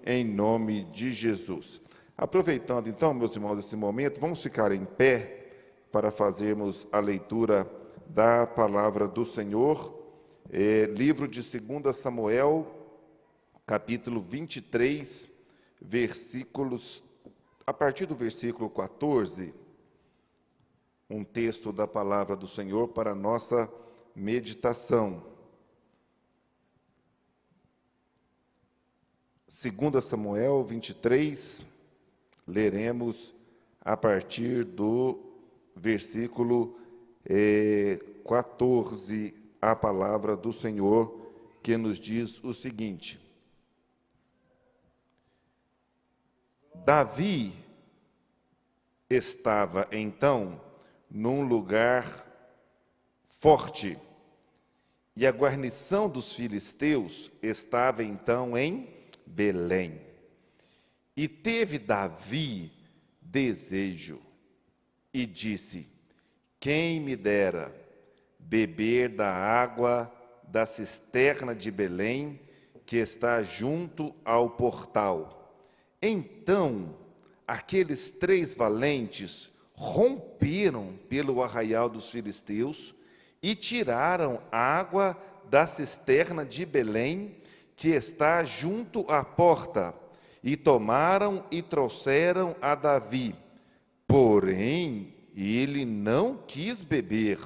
em nome de Jesus. Aproveitando, então, meus irmãos, esse momento, vamos ficar em pé para fazermos a leitura da palavra do Senhor. Livro de 2 Samuel, capítulo 23, versículos, a partir do versículo 14, um texto da palavra do Senhor para a nossa meditação. 2 Samuel 23, leremos a partir do versículo 14, a palavra do Senhor, que nos diz o seguinte: Davi estava, então, num lugar forte, e a guarnição dos filisteus estava, então, em Belém. E teve Davi desejo, e disse: quem me dera beber da água da cisterna de Belém, que está junto ao portal. Então, aqueles 3 valentes romperam pelo arraial dos filisteus e tiraram água da cisterna de Belém, que está junto à porta, e tomaram e trouxeram a Davi. Porém, ele não quis beber,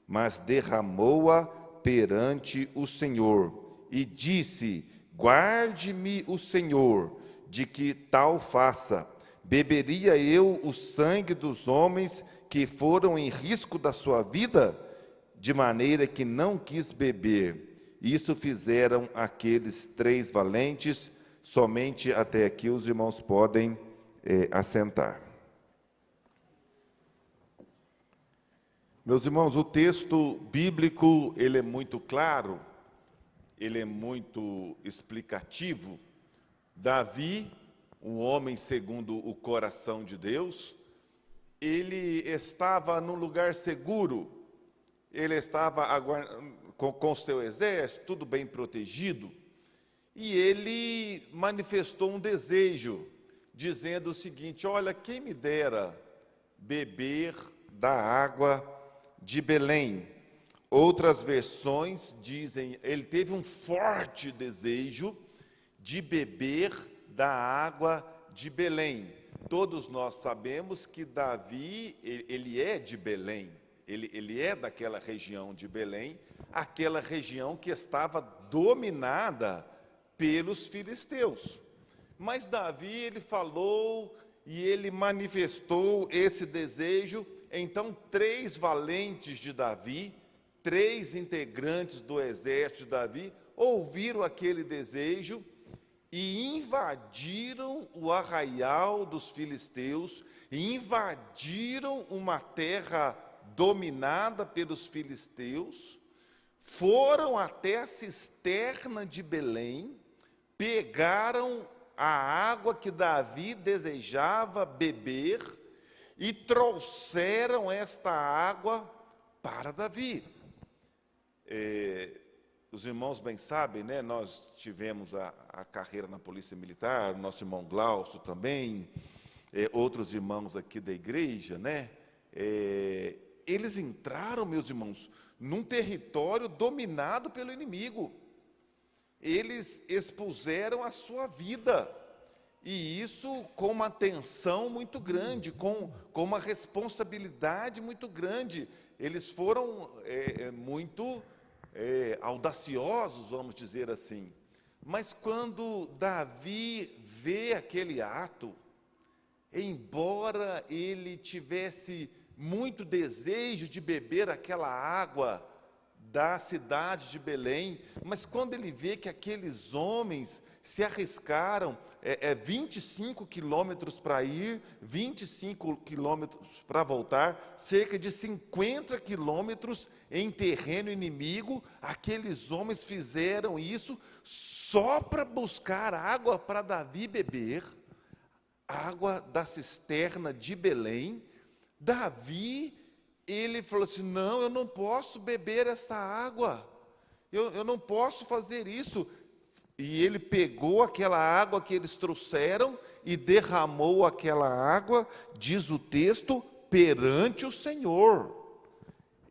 mas derramou-a perante o Senhor, e disse: guarde-me o Senhor de que tal faça. Beberia eu o sangue dos homens que foram em risco da sua vida? De maneira que não quis beber. Isso fizeram aqueles 3 valentes. Somente até aqui os irmãos podem assentar. Meus irmãos, o texto bíblico, ele é muito claro, ele é muito explicativo. Davi, um homem segundo o coração de Deus, ele estava num lugar seguro, ele estava com seu exército, tudo bem protegido, e ele manifestou um desejo, dizendo o seguinte: olha, quem me dera beber da água de Belém. Outras versões dizem, ele teve um forte desejo de beber da água de Belém. Todos nós sabemos que Davi, ele é de Belém, ele é daquela região de Belém, aquela região que estava dominada pelos filisteus. Mas Davi, ele falou e ele manifestou esse desejo. Então, 3 valentes de Davi, 3 integrantes do exército de Davi, ouviram aquele desejo e invadiram o arraial dos filisteus, e invadiram uma terra dominada pelos filisteus, foram até a cisterna de Belém, pegaram a água que Davi desejava beber e trouxeram esta água para Davi. Os irmãos bem sabem, né? Nós tivemos a carreira na Polícia Militar, nosso irmão Glaucio também, outros irmãos aqui da igreja, né? Eles entraram, meus irmãos, num território dominado pelo inimigo. Eles expuseram a sua vida, e isso com uma tensão muito grande, com uma responsabilidade muito grande. Eles foram muito audaciosos, vamos dizer assim. Mas quando Davi vê aquele ato, embora ele tivesse muito desejo de beber aquela água da cidade de Belém, mas quando ele vê que aqueles homens se arriscaram 25 quilômetros para ir, 25 quilômetros para voltar, cerca de 50 quilômetros em terreno inimigo, aqueles homens fizeram isso só para buscar água para Davi beber, água da cisterna de Belém. Davi, ele falou assim: não, eu não posso beber essa água, eu não posso fazer isso. E ele pegou aquela água que eles trouxeram e derramou aquela água, diz o texto, perante o Senhor.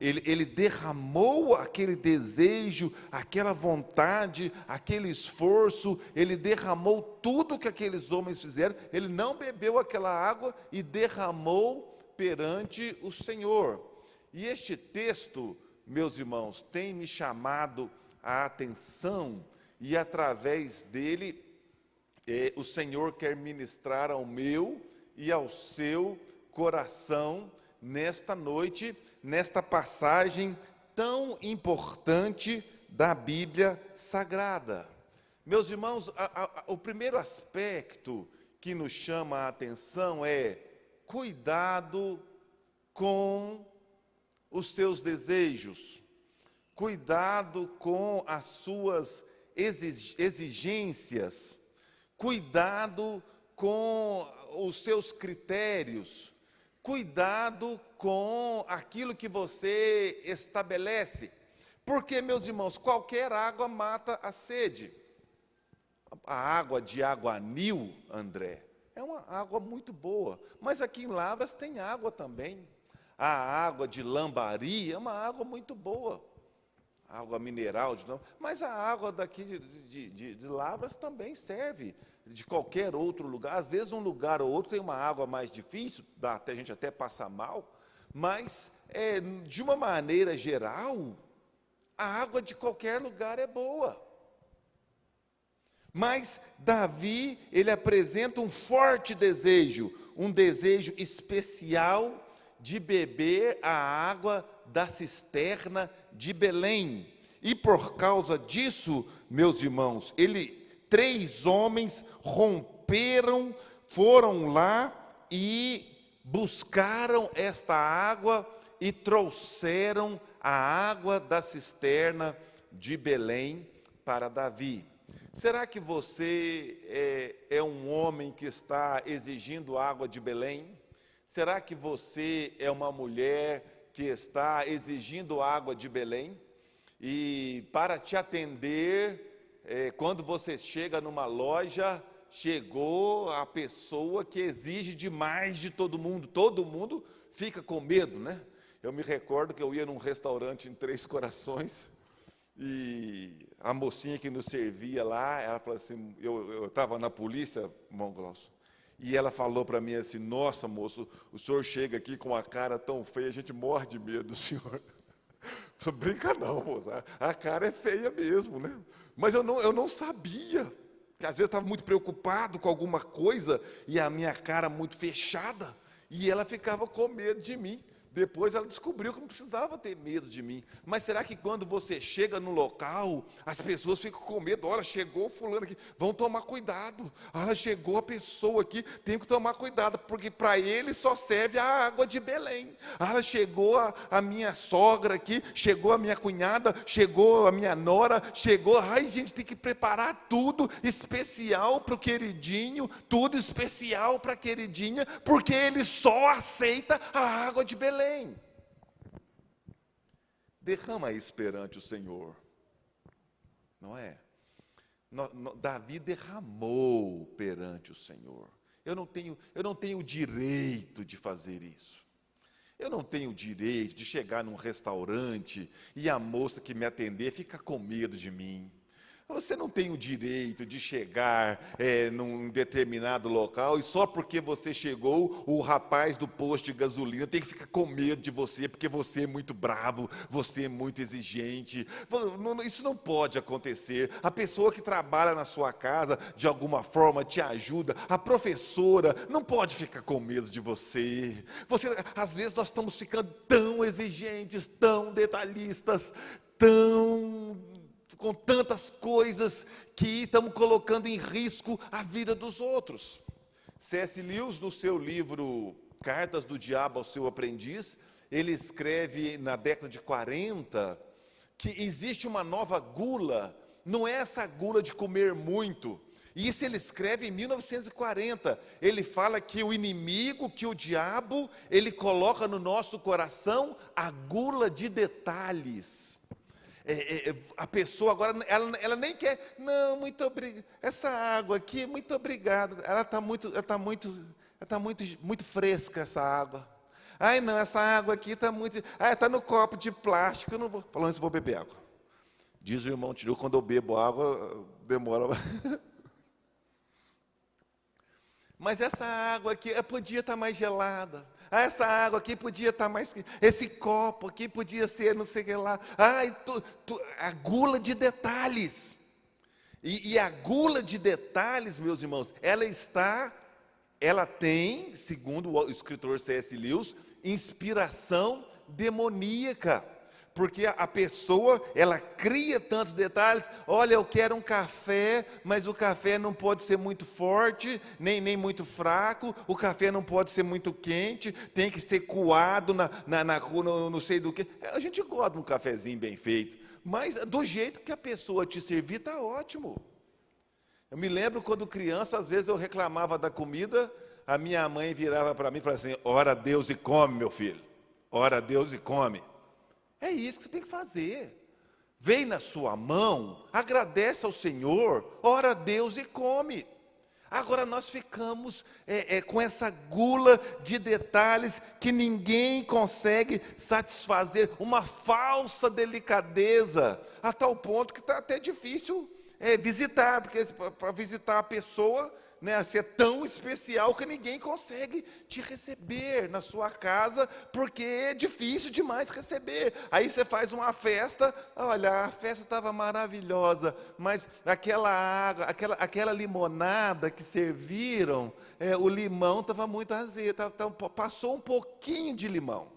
Ele derramou aquele desejo, aquela vontade, aquele esforço, ele derramou tudo que aqueles homens fizeram, ele não bebeu aquela água e derramou perante o Senhor. E este texto, meus irmãos, tem me chamado a atenção, e através dele, o Senhor quer ministrar ao meu e ao seu coração nesta noite, nesta passagem tão importante da Bíblia Sagrada. Meus irmãos, o primeiro aspecto que nos chama a atenção é cuidado com os seus desejos, cuidado com as suas exigências, cuidado com os seus critérios, cuidado com aquilo que você estabelece, porque, meus irmãos, qualquer água mata a sede. A água de Água-Anil, André, é uma água muito boa, mas aqui em Lavras tem água também. A água de Lambari é uma água muito boa, água mineral, mas a água daqui de Lavras também serve, de qualquer outro lugar. Às vezes um lugar ou outro tem uma água mais difícil, dá até a gente até passar mal, mas de uma maneira geral, a água de qualquer lugar é boa. Mas Davi, ele apresenta um forte desejo, um desejo especial de beber a água da cisterna de Belém. E por causa disso, meus irmãos, 3 homens romperam, foram lá e buscaram esta água e trouxeram a água da cisterna de Belém para Davi. Será que você é um homem que está exigindo água de Belém? Será que você é uma mulher que está exigindo água de Belém? E para te atender, quando você chega numa loja, chegou a pessoa que exige demais de todo mundo fica com medo, né? Eu me recordo que eu ia num restaurante em Três Corações, e a mocinha que nos servia lá, ela falou assim, eu estava na polícia, irmão Glaucio, e ela falou para mim assim, nossa moço, o senhor chega aqui com uma cara tão feia, a gente morre de medo do senhor. Não brinca não, moça, a cara é feia mesmo, né? Mas eu não sabia, porque às vezes eu estava muito preocupado com alguma coisa, e a minha cara muito fechada, e ela ficava com medo de mim. Depois ela descobriu que não precisava ter medo de mim. Mas será que quando você chega no local, as pessoas ficam com medo? Olha, chegou fulano aqui, vão tomar cuidado. Olha, chegou a pessoa aqui, tem que tomar cuidado, porque para ele só serve a água de Belém. Olha, chegou a minha sogra aqui, chegou a minha cunhada, chegou a minha nora, chegou... Ai, gente, tem que preparar tudo especial para o queridinho, tudo especial para a queridinha, porque ele só aceita a água de Belém. Derrama isso perante o Senhor, não é? Davi derramou perante o Senhor. Eu não tenho direito de fazer isso. Eu não tenho direito de chegar num restaurante e a moça que me atender fica com medo de mim. Você não tem o direito de chegar num determinado local e só porque você chegou, o rapaz do posto de gasolina tem que ficar com medo de você, porque você é muito bravo, você é muito exigente. Isso não pode acontecer. A pessoa que trabalha na sua casa, de alguma forma, te ajuda. A professora não pode ficar com medo de você. Às vezes nós estamos ficando tão exigentes, tão detalhistas, com tantas coisas que estamos colocando em risco a vida dos outros. C.S. Lewis, no seu livro Cartas do Diabo ao Seu Aprendiz, ele escreve na década de 40 que existe uma nova gula, não é essa gula de comer muito. Isso ele escreve em 1940, ele fala que o inimigo, que o diabo, ele coloca no nosso coração a gula de detalhes. A pessoa agora, ela nem quer, não, muito obrigado, essa água aqui, muito obrigado, ela está muito fresca, essa água. Ai não, essa água aqui está muito, está no copo de plástico, eu não vou, falando isso, vou beber água. Diz o irmão Tiro, quando eu bebo água, demora. Mas essa água aqui podia estar mais gelada. Essa água aqui podia estar mais... Esse copo aqui podia ser não sei o que lá. A gula de detalhes. E a gula de detalhes, meus irmãos, ela tem, segundo o escritor C.S. Lewis, inspiração demoníaca. Porque a pessoa, ela cria tantos detalhes, olha, eu quero um café, mas o café não pode ser muito forte, nem muito fraco, o café não pode ser muito quente, tem que ser coado no não sei do que. A gente gosta de um cafezinho bem feito, mas do jeito que a pessoa te servir, está ótimo. Eu me lembro quando criança, às vezes eu reclamava da comida, a minha mãe virava para mim e falava assim, ora a Deus e come, meu filho, ora a Deus e come. É isso que você tem que fazer. Vem na sua mão, agradece ao Senhor, ora a Deus e come. Agora nós ficamos com essa gula de detalhes que ninguém consegue satisfazer, uma falsa delicadeza, a tal ponto que está até difícil visitar, porque para visitar a pessoa, né, ser tão especial que ninguém consegue te receber na sua casa, porque é difícil demais receber. Aí você faz uma festa, olha, a festa estava maravilhosa, mas aquela água, aquela limonada que serviram, o limão estava muito azedo, passou um pouquinho de limão.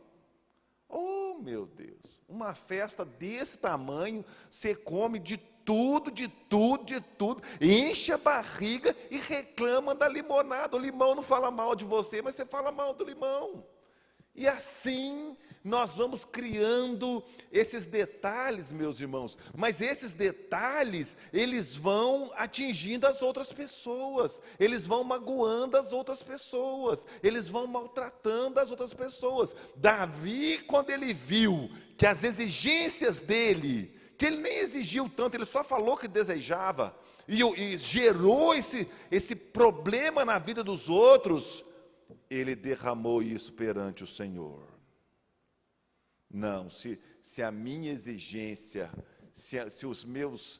Oh, meu Deus, uma festa desse tamanho, você come de tudo, enche a barriga e reclama da limonada. O limão não fala mal de você, mas você fala mal do limão. E assim nós vamos criando esses detalhes, meus irmãos. Mas esses detalhes, eles vão atingindo as outras pessoas. Eles vão magoando as outras pessoas. Eles vão maltratando as outras pessoas. Davi, quando ele viu que as exigências dele, que ele nem exigiu tanto, ele só falou que desejava, e gerou esse problema na vida dos outros, ele derramou isso perante o Senhor. Não, se a minha exigência, se os meus...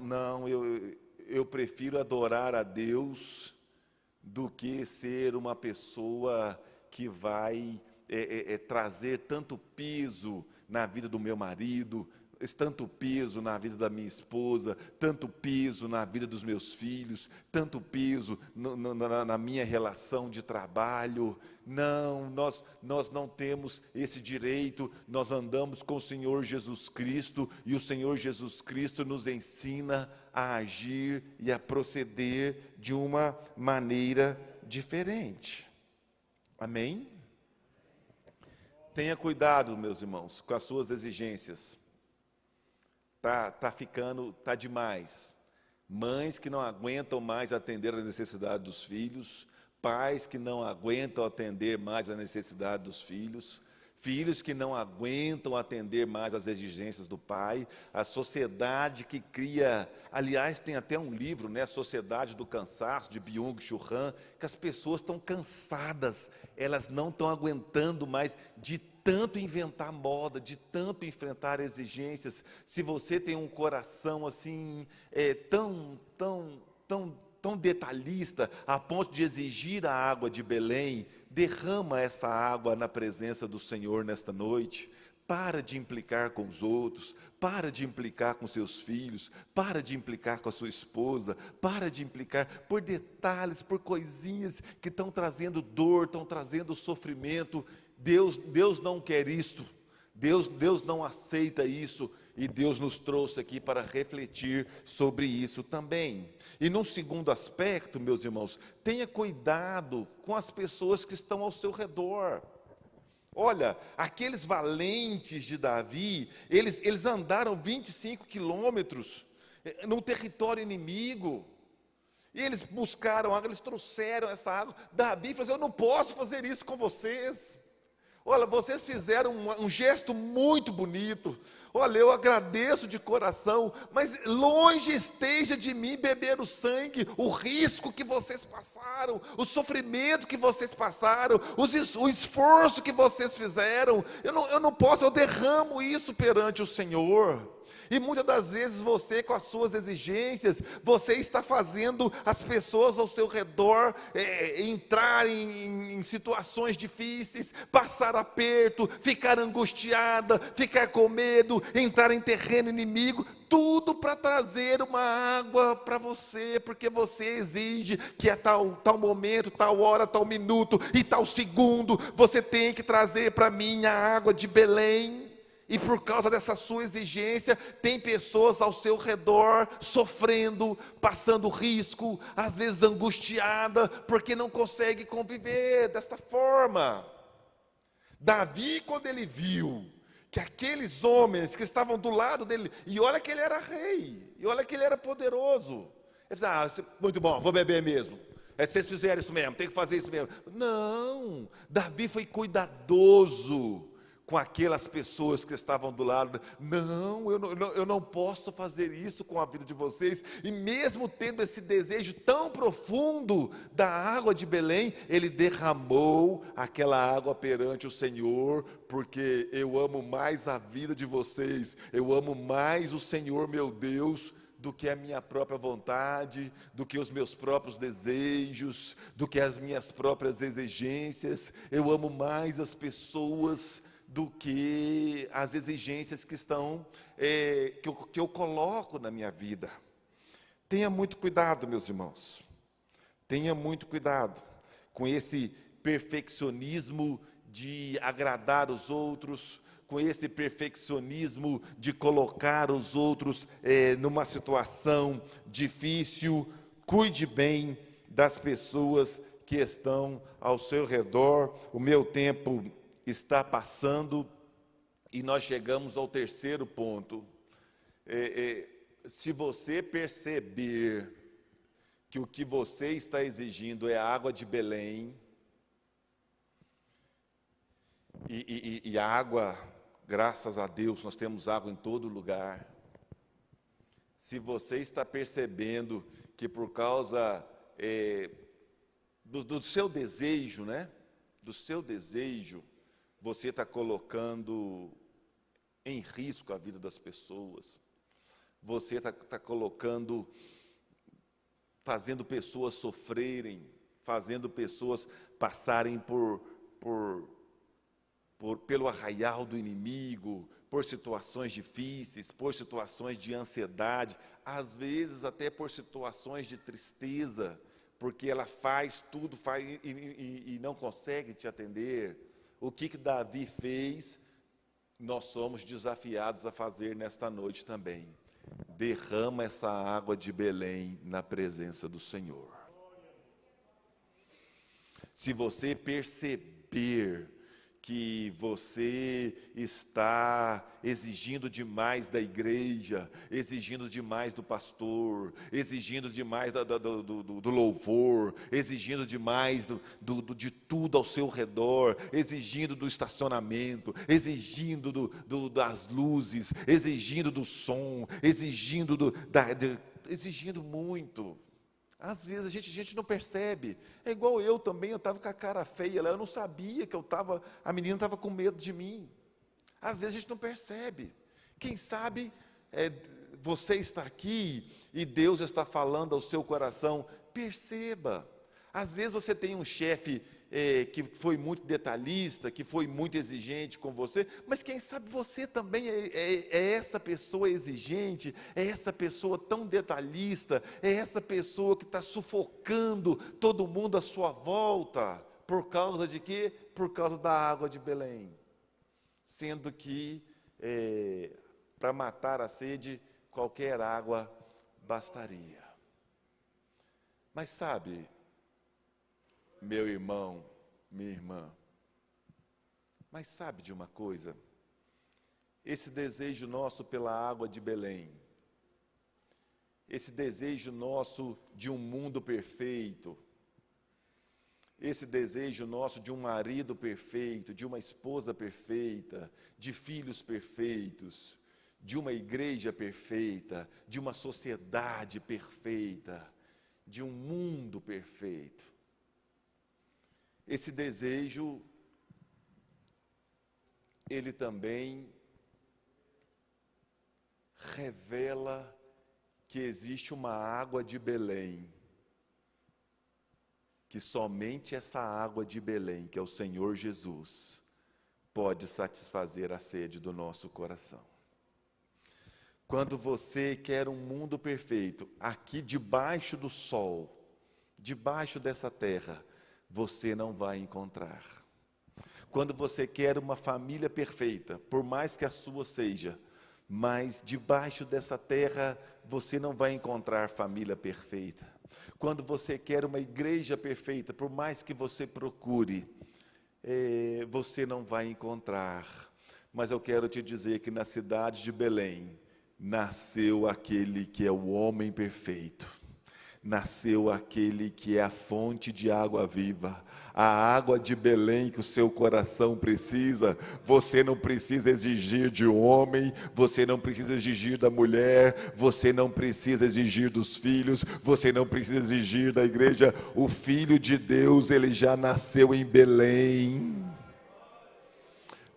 não, eu prefiro adorar a Deus do que ser uma pessoa que vai trazer tanto peso na vida do meu marido, tanto peso na vida da minha esposa, tanto peso na vida dos meus filhos, tanto peso na minha relação de trabalho. Não, nós não temos esse direito. Nós andamos com o Senhor Jesus Cristo, e o Senhor Jesus Cristo nos ensina a agir e a proceder de uma maneira diferente. Amém? Tenha cuidado, meus irmãos, com as suas exigências. Tá demais. Mães que não aguentam mais atender às necessidades dos filhos, pais que não aguentam atender mais às necessidades dos filhos, filhos que não aguentam atender mais às exigências do pai, a sociedade que cria, aliás, tem até um livro, né, a Sociedade do Cansaço, de Byung-Chul Han, que as pessoas estão cansadas, elas não estão aguentando mais de tanto inventar moda, de tanto enfrentar exigências. Se você tem um coração assim, tão detalhista, a ponto de exigir a água de Belém, derrama essa água na presença do Senhor nesta noite. Para de implicar com os outros, para de implicar com seus filhos, para de implicar com a sua esposa, para de implicar por detalhes, por coisinhas que estão trazendo dor, estão trazendo sofrimento. Deus não quer isto, Deus não aceita isso, e Deus nos trouxe aqui para refletir sobre isso também. E num segundo aspecto, meus irmãos, tenha cuidado com as pessoas que estão ao seu redor. Olha, aqueles valentes de Davi, eles andaram 25 quilômetros no território inimigo, e eles buscaram água, eles trouxeram essa água. Davi falou assim, eu não posso fazer isso com vocês. Olha, vocês fizeram um gesto muito bonito. Olha, eu agradeço de coração, mas longe esteja de mim beber o sangue, o risco que vocês passaram, o sofrimento que vocês passaram, o esforço que vocês fizeram. Eu não posso, eu derramo isso perante o Senhor. E muitas das vezes você, com as suas exigências, você está fazendo as pessoas ao seu redor entrar em situações difíceis, passar aperto, ficar angustiada, ficar com medo, entrar em terreno inimigo, tudo para trazer uma água para você, porque você exige que a tal momento, tal hora, tal minuto e tal segundo, você tem que trazer para mim a água de Belém. E por causa dessa sua exigência, tem pessoas ao seu redor sofrendo, passando risco, às vezes angustiada, porque não consegue conviver desta forma. Davi, quando ele viu que aqueles homens que estavam do lado dele, e olha que ele era rei, e olha que ele era poderoso, ele disse, muito bom, vou beber mesmo. Vocês fizeram isso mesmo, tem que fazer isso mesmo. Não, Davi foi cuidadoso com aquelas pessoas que estavam do lado. Não, eu não posso fazer isso com a vida de vocês. E mesmo tendo esse desejo tão profundo da água de Belém, ele derramou aquela água perante o Senhor, porque eu amo mais a vida de vocês, eu amo mais o Senhor meu Deus, do que a minha própria vontade, do que os meus próprios desejos, do que as minhas próprias exigências. Eu amo mais as pessoas do que as exigências que estão, que eu coloco na minha vida. Tenha muito cuidado, meus irmãos. Tenha muito cuidado com esse perfeccionismo de agradar os outros, com esse perfeccionismo de colocar os outros numa situação difícil. Cuide bem das pessoas que estão ao seu redor. O meu tempo está passando e nós chegamos ao terceiro ponto. Se você perceber que o que você está exigindo é a água de Belém, e a água, graças a Deus, nós temos água em todo lugar. Se você está percebendo que por causa do seu desejo, né? Do seu desejo, você está colocando em risco a vida das pessoas. Você está fazendo pessoas sofrerem, fazendo pessoas passarem pelo arraial do inimigo, por situações difíceis, por situações de ansiedade, às vezes até por situações de tristeza, porque ela faz tudo e não consegue te atender. O que Davi fez, nós somos desafiados a fazer nesta noite também. Derrama essa água de Belém na presença do Senhor. Se você perceber que você está exigindo demais da igreja, exigindo demais do pastor, exigindo demais do louvor, exigindo demais de tudo ao seu redor, exigindo do estacionamento, exigindo das luzes, exigindo do som, exigindo muito. Às vezes a gente não percebe. É igual eu também, eu estava com a cara feia lá, eu não sabia que a menina estava com medo de mim. Às vezes a gente não percebe. Quem sabe você está aqui e Deus está falando ao seu coração, perceba. Às vezes você tem um chefe que foi muito detalhista, que foi muito exigente com você, mas quem sabe você também é essa pessoa exigente, é essa pessoa tão detalhista, é essa pessoa que está sufocando todo mundo à sua volta, por causa de quê? Por causa da água de Belém. Sendo que, para matar a sede, qualquer água bastaria. Mas sabe, meu irmão, minha irmã, mas sabe de uma coisa? Esse desejo nosso pela água de Belém, esse desejo nosso de um mundo perfeito, esse desejo nosso de um marido perfeito, de uma esposa perfeita, de filhos perfeitos, de uma igreja perfeita, de uma sociedade perfeita, de um mundo perfeito. Esse desejo, ele também revela que existe uma água de Belém, que somente essa água de Belém, que é o Senhor Jesus, pode satisfazer a sede do nosso coração. Quando você quer um mundo perfeito, aqui debaixo do sol, debaixo dessa terra, você não vai encontrar. Quando você quer uma família perfeita, por mais que a sua seja, mas debaixo dessa terra você não vai encontrar família perfeita. Quando você quer uma igreja perfeita, por mais que você procure, você não vai encontrar. Mas eu quero te dizer que na cidade de Belém, nasceu aquele que é o homem perfeito. Nasceu aquele que é a fonte de água viva, a água de Belém que o seu coração precisa. Você não precisa exigir de um homem, você não precisa exigir da mulher, você não precisa exigir dos filhos, você não precisa exigir da igreja. O Filho de Deus, ele já nasceu em Belém,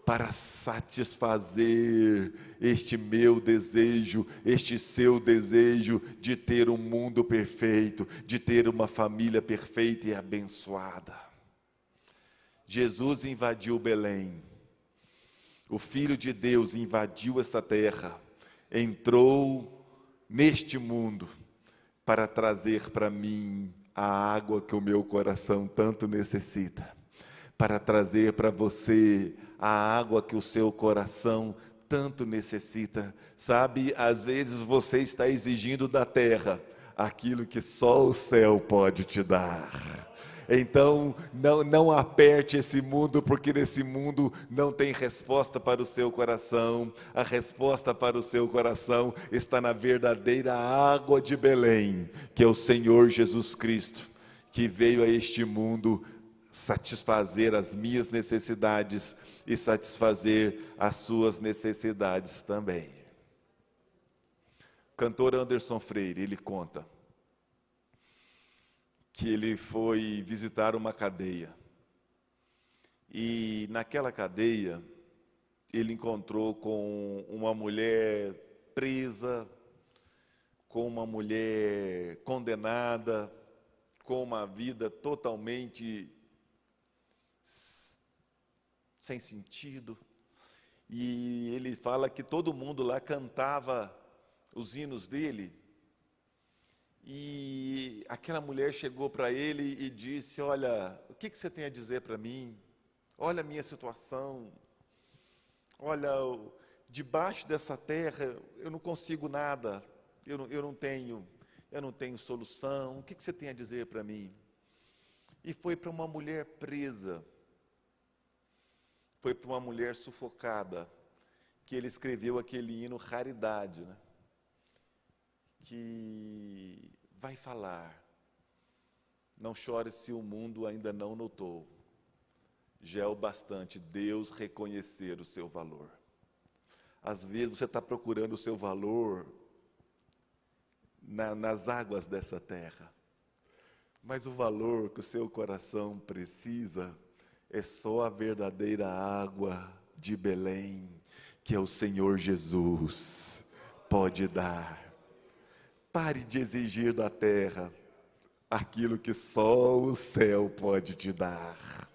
para satisfazer este meu desejo, este seu desejo de ter um mundo perfeito, de ter uma família perfeita e abençoada. Jesus invadiu Belém, o Filho de Deus invadiu essa terra, entrou neste mundo para trazer para mim a água que o meu coração tanto necessita, para trazer para você a água que o seu coração tanto necessita. Sabe, às vezes você está exigindo da terra aquilo que só o céu pode te dar. Então, não aperte esse mundo, porque nesse mundo não tem resposta para o seu coração. A resposta para o seu coração está na verdadeira água de Belém, que é o Senhor Jesus Cristo, que veio a este mundo satisfazer as minhas necessidades e satisfazer as suas necessidades também. O cantor Anderson Freire, ele conta que ele foi visitar uma cadeia, e naquela cadeia ele encontrou com uma mulher presa, com uma mulher condenada, com uma vida totalmente sem sentido, e ele fala que todo mundo lá cantava os hinos dele, e aquela mulher chegou para ele e disse: olha, o que você tem a dizer para mim? Olha a minha situação, olha, debaixo dessa terra eu não consigo nada, eu não tenho solução, o que você tem a dizer para mim? E foi para uma mulher presa, foi para uma mulher sufocada, que ele escreveu aquele hino Raridade, né? Que vai falar: não chore se o mundo ainda não notou, já é o bastante Deus reconhecer o seu valor. Às vezes você está procurando o seu valor nas águas dessa terra, mas o valor que o seu coração precisa é só a verdadeira água de Belém, que é o Senhor Jesus pode dar. Pare de exigir da terra aquilo que só o céu pode te dar.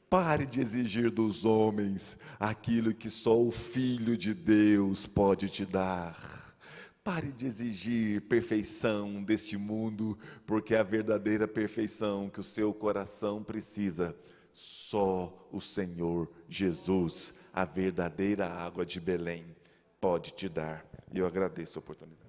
Pare de exigir dos homens aquilo que só o Filho de Deus pode te dar. Pare de exigir perfeição deste mundo, porque a verdadeira perfeição que o seu coração precisa, só o Senhor Jesus, a verdadeira água de Belém, pode te dar. E eu agradeço a oportunidade.